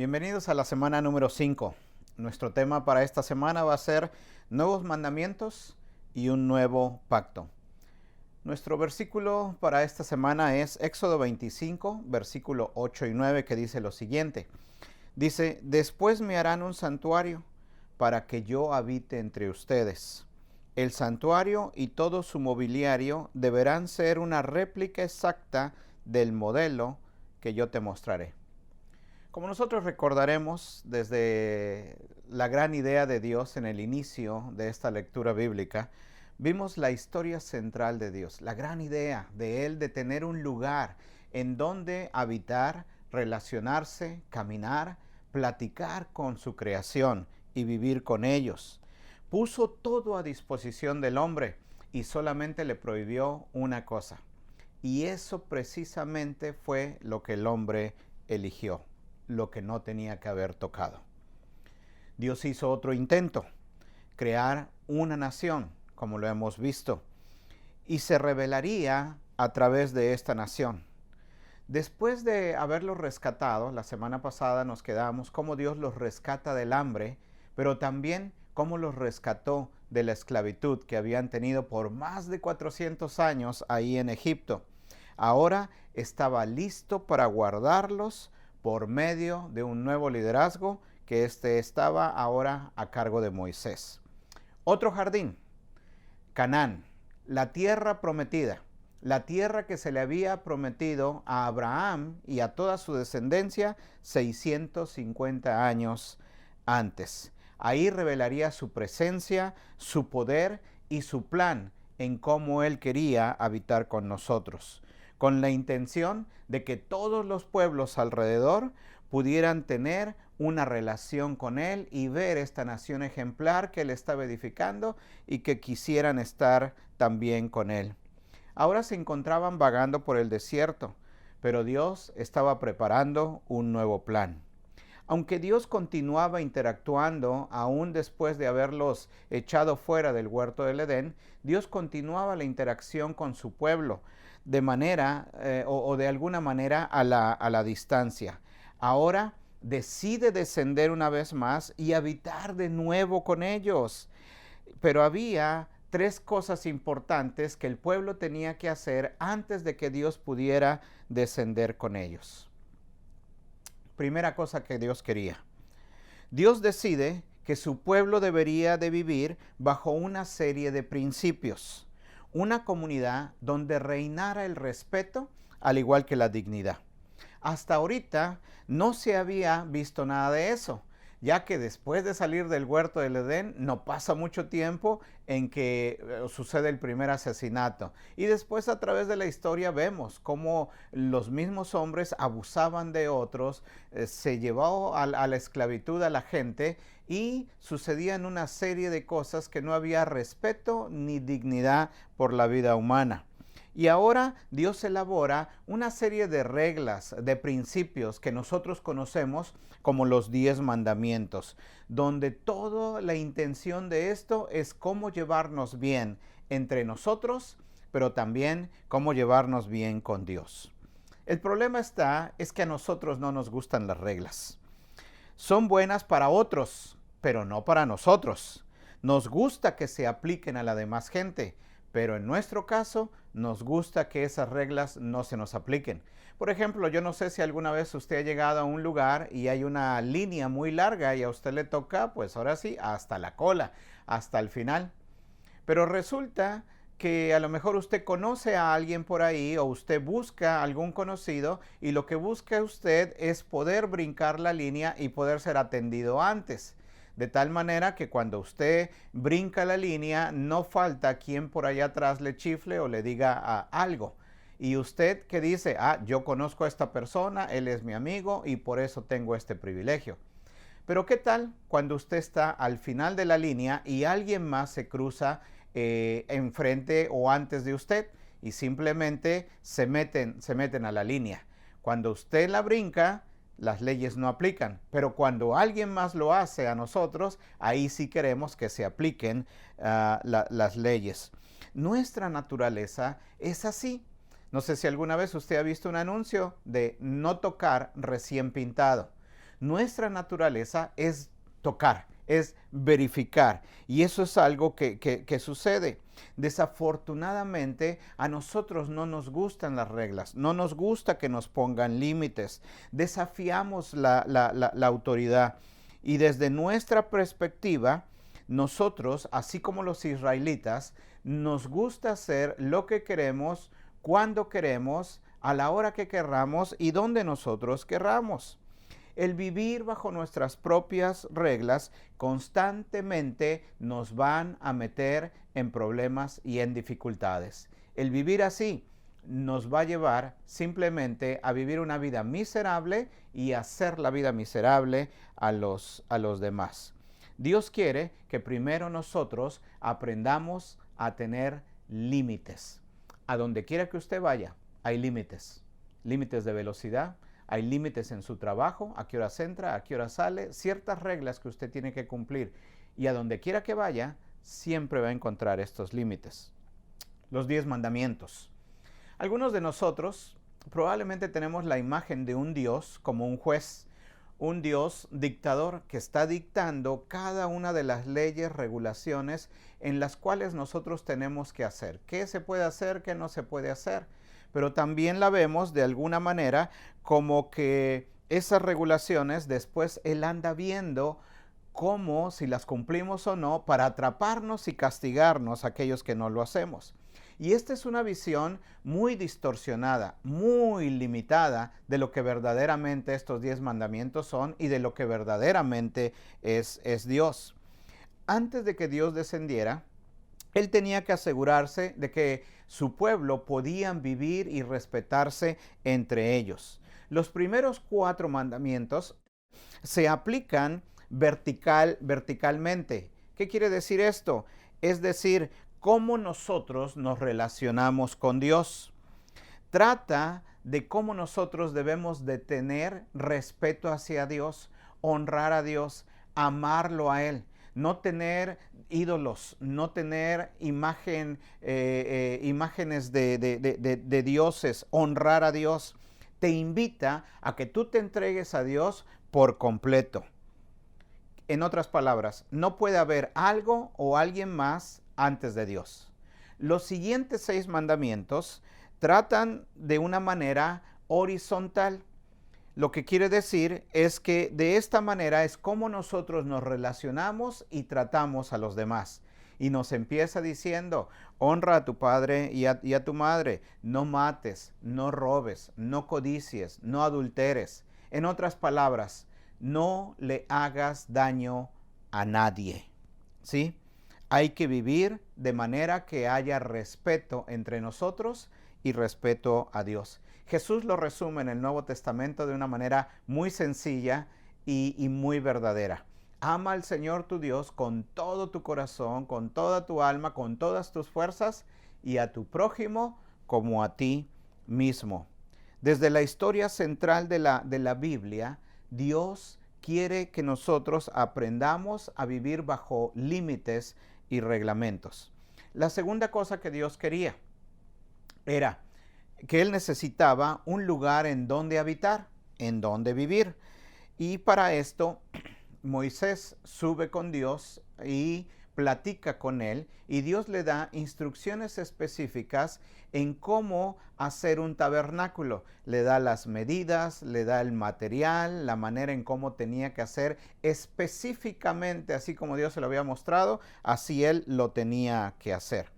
Bienvenidos a la semana número 5. Nuestro tema para esta semana va a ser nuevos mandamientos y un nuevo pacto. Nuestro versículo para esta semana es Éxodo 25, versículo 8 y 9, que dice lo siguiente. Dice, después me harán un santuario para que yo habite entre ustedes. El santuario y todo su mobiliario deberán ser una réplica exacta del modelo que yo te mostraré. Como nosotros recordaremos desde la gran idea de Dios en el inicio de esta lectura bíblica, vimos la historia central de Dios, la gran idea de Él de tener un lugar en donde habitar, relacionarse, caminar, platicar con su creación y vivir con ellos. Puso todo a disposición del hombre y solamente le prohibió una cosa. Y eso precisamente fue lo que el hombre eligió, lo que no tenía que haber tocado. Dios hizo otro intento, crear una nación, como lo hemos visto, y se revelaría a través de esta nación. Después de haberlos rescatado, la semana pasada nos quedamos cómo Dios los rescata del hambre, pero también cómo los rescató de la esclavitud que habían tenido por más de 400 años ahí en Egipto. Ahora estaba listo para guardarlos por medio de un nuevo liderazgo que estaba ahora a cargo de Moisés. Otro jardín, Canaán, la tierra prometida, la tierra que se le había prometido a Abraham y a toda su descendencia 650 años antes. Ahí revelaría su presencia, su poder y su plan en cómo Él quería habitar con nosotros, con la intención de que todos los pueblos alrededor pudieran tener una relación con Él y ver esta nación ejemplar que Él estaba edificando y que quisieran estar también con Él. Ahora se encontraban vagando por el desierto, pero Dios estaba preparando un nuevo plan. Aunque Dios continuaba interactuando aún después de haberlos echado fuera del huerto del Edén, Dios continuaba la interacción con su pueblo de manera o de alguna manera a la distancia. Ahora decide descender una vez más y habitar de nuevo con ellos. Pero había tres cosas importantes que el pueblo tenía que hacer antes de que Dios pudiera descender con ellos. Primera cosa que Dios quería. Dios decide que su pueblo debería de vivir bajo una serie de principios. Una comunidad donde reinara el respeto, al igual que la dignidad. Hasta ahorita no se había visto nada de eso, ya que después de salir del huerto del Edén no pasa mucho tiempo en que sucede el primer asesinato. Y después a través de la historia vemos cómo los mismos hombres abusaban de otros, se llevó a la esclavitud a la gente y sucedían una serie de cosas que no había respeto ni dignidad por la vida humana. Y ahora Dios elabora una serie de reglas, de principios que nosotros conocemos como los 10 mandamientos, donde toda la intención de esto es cómo llevarnos bien entre nosotros, pero también cómo llevarnos bien con Dios. El problema es que a nosotros no nos gustan las reglas. Son buenas para otros, pero no para nosotros. Nos gusta que se apliquen a la demás gente, pero en nuestro caso nos gusta que esas reglas no se nos apliquen. Por ejemplo, yo no sé si alguna vez usted ha llegado a un lugar y hay una línea muy larga y a usted le toca, pues ahora sí, hasta la cola, hasta el final. Pero resulta que a lo mejor usted conoce a alguien por ahí o usted busca a algún conocido y lo que busca usted es poder brincar la línea y poder ser atendido antes. De tal manera que cuando usted brinca la línea, no falta quien por allá atrás le chifle o le diga algo. Y usted que dice, yo conozco a esta persona, él es mi amigo y por eso tengo este privilegio. Pero ¿qué tal cuando usted está al final de la línea y alguien más se cruza enfrente o antes de usted y simplemente se meten a la línea? Cuando usted la brinca, las leyes no aplican, pero cuando alguien más lo hace a nosotros, ahí sí queremos que se apliquen las leyes. Nuestra naturaleza es así. No sé si alguna vez usted ha visto un anuncio de no tocar recién pintado. Nuestra naturaleza es tocar, es verificar. Y eso es algo que sucede. Desafortunadamente, a nosotros no nos gustan las reglas, no nos gusta que nos pongan límites. Desafiamos la autoridad. Y desde nuestra perspectiva, nosotros, así como los israelitas, nos gusta hacer lo que queremos, cuando queremos, a la hora que querramos y donde nosotros querramos. El vivir bajo nuestras propias reglas constantemente nos van a meter en problemas y en dificultades. El vivir así nos va a llevar simplemente a vivir una vida miserable y hacer la vida miserable a los demás. Dios quiere que primero nosotros aprendamos a tener límites. A donde quiera que usted vaya, hay límites. Límites de velocidad, hay límites en su trabajo, a qué horas entra, a qué horas sale, ciertas reglas que usted tiene que cumplir. Y a donde quiera que vaya, siempre va a encontrar estos límites. Los 10 mandamientos. Algunos de nosotros probablemente tenemos la imagen de un Dios como un juez, un Dios dictador que está dictando cada una de las leyes, regulaciones en las cuales nosotros tenemos que hacer. ¿Qué se puede hacer, qué no se puede hacer? Pero también la vemos de alguna manera como que esas regulaciones después Él anda viendo cómo, si las cumplimos o no, para atraparnos y castigarnos a aquellos que no lo hacemos. Y esta es una visión muy distorsionada, muy limitada de lo que verdaderamente estos 10 mandamientos son y de lo que verdaderamente es Dios. Antes de que Dios descendiera, Él tenía que asegurarse de que su pueblo podían vivir y respetarse entre ellos. Los primeros 4 mandamientos se aplican verticalmente. ¿Qué quiere decir esto? Es decir, cómo nosotros nos relacionamos con Dios. Trata de cómo nosotros debemos de tener respeto hacia Dios, honrar a Dios, amarlo a Él. No tener ídolos, no tener imágenes de dioses, honrar a Dios. Te invita a que tú te entregues a Dios por completo. En otras palabras, no puede haber algo o alguien más antes de Dios. Los siguientes 6 mandamientos tratan de una manera horizontal. Lo que quiere decir es que de esta manera es como nosotros nos relacionamos y tratamos a los demás. Y nos empieza diciendo, honra a tu padre y a tu madre, no mates, no robes, no codicies, no adulteres. En otras palabras, no le hagas daño a nadie. ¿Sí? Hay que vivir de manera que haya respeto entre nosotros y respeto a Dios. Jesús lo resume en el Nuevo Testamento de una manera muy sencilla y muy verdadera. Ama al Señor tu Dios con todo tu corazón, con toda tu alma, con todas tus fuerzas y a tu prójimo como a ti mismo. Desde la historia central de la Biblia, Dios quiere que nosotros aprendamos a vivir bajo límites y reglamentos. La segunda cosa que Dios quería era que Él necesitaba un lugar en donde habitar, en donde vivir. Y para esto, Moisés sube con Dios y platica con Él, y Dios le da instrucciones específicas en cómo hacer un tabernáculo. Le da las medidas, le da el material, la manera en cómo tenía que hacer específicamente, así como Dios se lo había mostrado, así Él lo tenía que hacer.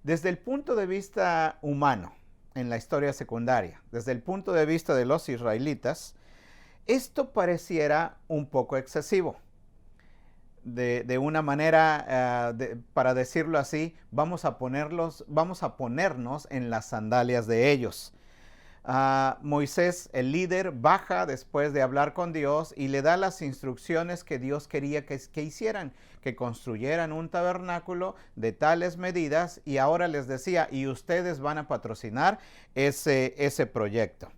Desde el punto de vista humano, en la historia secundaria, desde el punto de vista de los israelitas, esto pareciera un poco excesivo. De una manera, para decirlo así, vamos a ponernos en las sandalias de ellos. Moisés, el líder, baja después de hablar con Dios y le da las instrucciones que Dios quería que hicieran, que construyeran un tabernáculo de tales medidas, y ahora les decía, y ustedes van a patrocinar ese proyecto.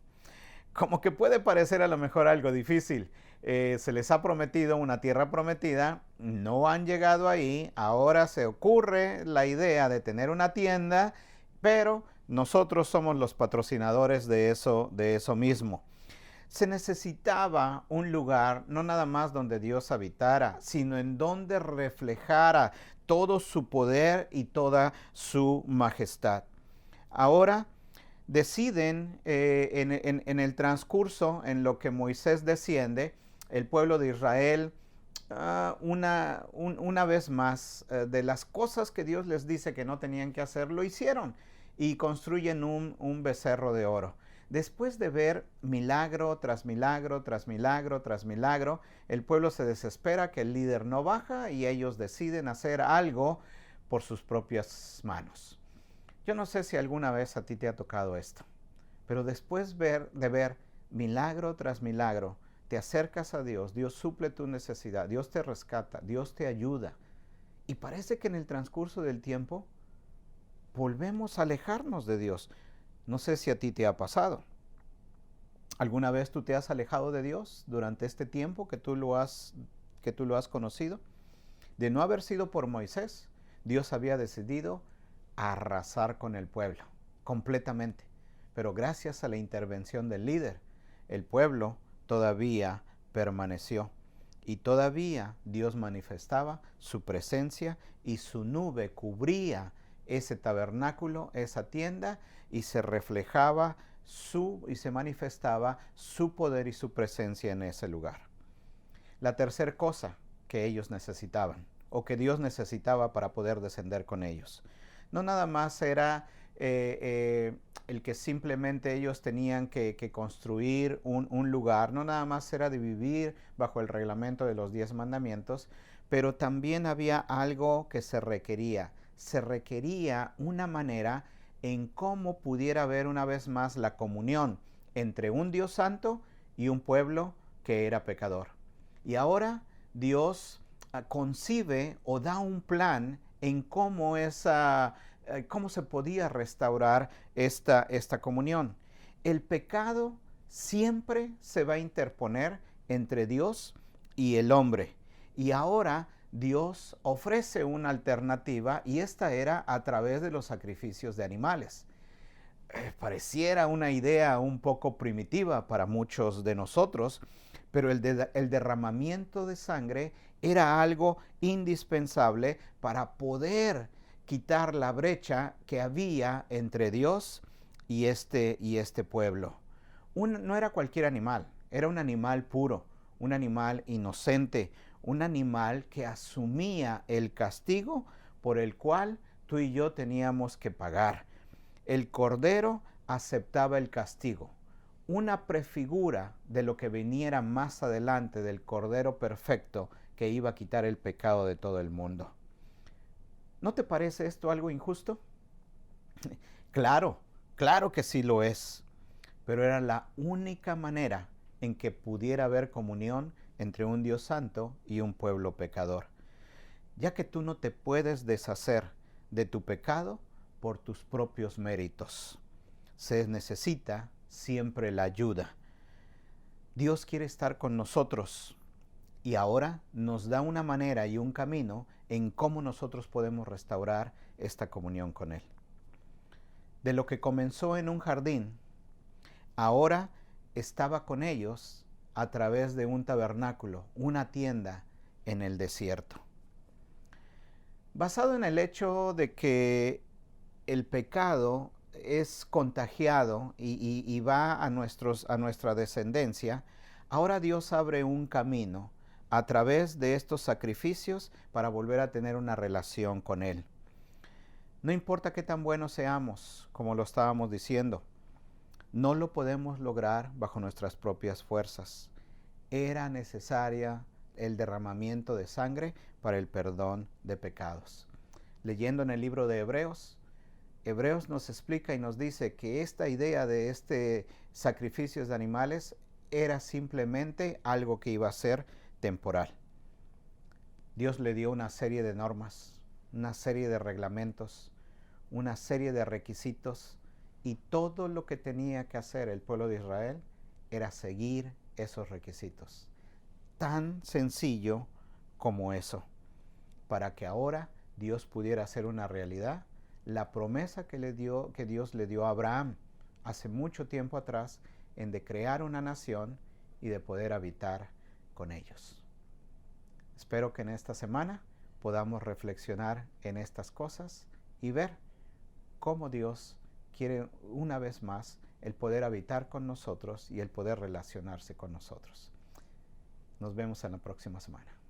Como que puede parecer a lo mejor algo difícil. Se les ha prometido una tierra prometida, no han llegado ahí, ahora se ocurre la idea de tener una tienda, pero nosotros somos los patrocinadores de eso mismo. Se necesitaba un lugar, no nada más donde Dios habitara, sino en donde reflejara todo su poder y toda su majestad. Ahora deciden en el transcurso, en lo que Moisés desciende, el pueblo de Israel, una vez más, de las cosas que Dios les dice que no tenían que hacer, lo hicieron y construyen un becerro de oro. Después de ver milagro tras milagro, tras milagro, tras milagro, el pueblo se desespera que el líder no baja y ellos deciden hacer algo por sus propias manos. Yo no sé si alguna vez a ti te ha tocado esto, pero después de ver milagro tras milagro, te acercas a Dios, Dios suple tu necesidad, Dios te rescata, Dios te ayuda. Y parece que en el transcurso del tiempo volvemos a alejarnos de Dios. No sé si a ti te ha pasado. ¿Alguna vez tú te has alejado de Dios durante este tiempo que tú lo has conocido? De no haber sido por Moisés, Dios había decidido arrasar con el pueblo completamente. Pero gracias a la intervención del líder, el pueblo todavía permaneció. Y todavía Dios manifestaba su presencia y su nube cubría ese tabernáculo, esa tienda, y se reflejaba y se manifestaba su poder y su presencia en ese lugar. La tercera cosa que ellos necesitaban, o que Dios necesitaba para poder descender con ellos, no nada más era el que simplemente ellos tenían que construir un lugar, no nada más era de vivir bajo el reglamento de los 10 mandamientos, pero también había algo que se requería una manera en cómo pudiera haber una vez más la comunión entre un Dios santo y un pueblo que era pecador. Y ahora Dios concibe o da un plan en cómo se podía restaurar esta comunión. El pecado siempre se va a interponer entre Dios y el hombre. Y ahora Dios ofrece una alternativa, y esta era a través de los sacrificios de animales. Pareciera una idea un poco primitiva para muchos de nosotros, pero el derramamiento de sangre era algo indispensable para poder quitar la brecha que había entre Dios y este pueblo. No era cualquier animal, era un animal puro, un animal inocente, un animal que asumía el castigo por el cual tú y yo teníamos que pagar. El cordero aceptaba el castigo, una prefigura de lo que viniera más adelante del cordero perfecto que iba a quitar el pecado de todo el mundo. ¿No te parece esto algo injusto? Claro, claro que sí lo es, pero era la única manera en que pudiera haber comunión entre un Dios santo y un pueblo pecador. Ya que tú no te puedes deshacer de tu pecado por tus propios méritos. Se necesita siempre la ayuda. Dios quiere estar con nosotros y ahora nos da una manera y un camino en cómo nosotros podemos restaurar esta comunión con Él. De lo que comenzó en un jardín, ahora estaba con ellos a través de un tabernáculo, una tienda en el desierto. Basado en el hecho de que el pecado es contagiado y va a nuestra descendencia, ahora Dios abre un camino a través de estos sacrificios para volver a tener una relación con Él. No importa qué tan buenos seamos, como lo estábamos diciendo, no lo podemos lograr bajo nuestras propias fuerzas. Era necesaria el derramamiento de sangre para el perdón de pecados. Leyendo en el libro de Hebreos nos explica y nos dice que esta idea de sacrificios de animales era simplemente algo que iba a ser temporal. Dios le dio una serie de normas, una serie de reglamentos, una serie de requisitos, y todo lo que tenía que hacer el pueblo de Israel era seguir esos requisitos. Tan sencillo como eso, para que ahora Dios pudiera hacer una realidad la promesa que Dios le dio a Abraham hace mucho tiempo atrás, en de crear una nación y de poder habitar con ellos. Espero que en esta semana podamos reflexionar en estas cosas y ver cómo Dios quiere una vez más el poder habitar con nosotros y el poder relacionarse con nosotros. Nos vemos en la próxima semana.